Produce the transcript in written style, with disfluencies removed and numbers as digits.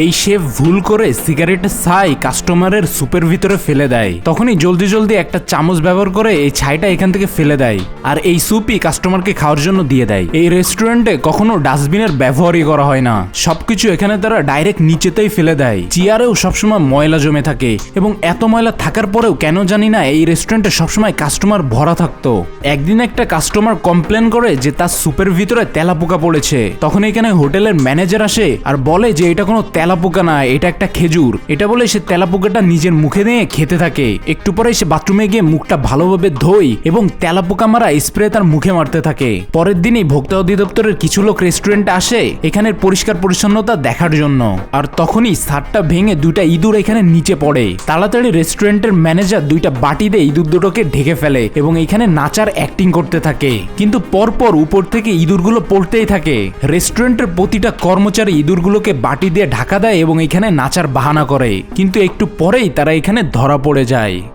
এই শেফ ভুল করে সিগারেটের ছাই কাস্টমারের সুপের ভিতরে ফেলে দেয়। তখনই জলদি জলদি একটা চামচ ব্যবহার করে এই ছাইটা এখান থেকে ফেলে দেয় আর এই স্যুপই কাস্টমারকে খাওয়ার জন্য দিয়ে দেয়। এই রেস্টুরেন্টে কখনো ডাস্টবিনের ব্যবহারই করা হয় না, সবকিছু এখানে তারা ডাইরেক্ট নিচেতেই ফেলে দেয়। চেয়ারেও সবসময় ময়লা জমে থাকে এবং এত ময়লা থাকার পরেও কেন জানি না এই রেস্টুরেন্টে সবসময় কাস্টমার ভরা থাকতো। একদিন একটা কাস্টমার কমপ্লেন করে যে তার স্যুপের ভিতরে তেলাপোকা পড়েছে। তখন এখানে হোটেলের ম্যানেজার আসে আর বলে যে এটা কোনো তেলাপোকা না, এটা একটা খেজুর। এটা বলে সে তেলাপোকাটা নিজের মুখে নিয়ে খেতে থাকে। একটু পরে সে বাথরুমে গিয়ে মুখটা ভালোভাবে ধোয় এবং তেলাপোকা মারা স্প্রে তার মুখে মারতে থাকে। পরের দিনই ভোক্তা অধিদপ্তরের কিছু লোক রেস্টুরেন্টে আসে এখানের পরিষ্কার পরিচ্ছন্নতা দেখার জন্য। আর তখনই ছাদটা ভেঙে দুইটা ইঁদুর এখানে নিচে পড়ে। তাড়াতাড়ি রেস্টুরেন্টের ম্যানেজার দুইটা বাটি দিয়ে ইঁদুর দুটোকে ঢেকে ফেলে এবং এখানে নাচার অ্যাক্টিং করতে থাকে। কিন্তু পরপর উপর থেকে ইঁদুরগুলো পড়তেই থাকে। রেস্টুরেন্টের প্রতিটা কর্মচারী ইঁদুরগুলোকে বাটি দিয়ে ঢাকা দেয় এবং এখানে নাচার বাহানা করে, কিন্তু একটু পরেই তারা এখানে ধরা পড়ে যায়।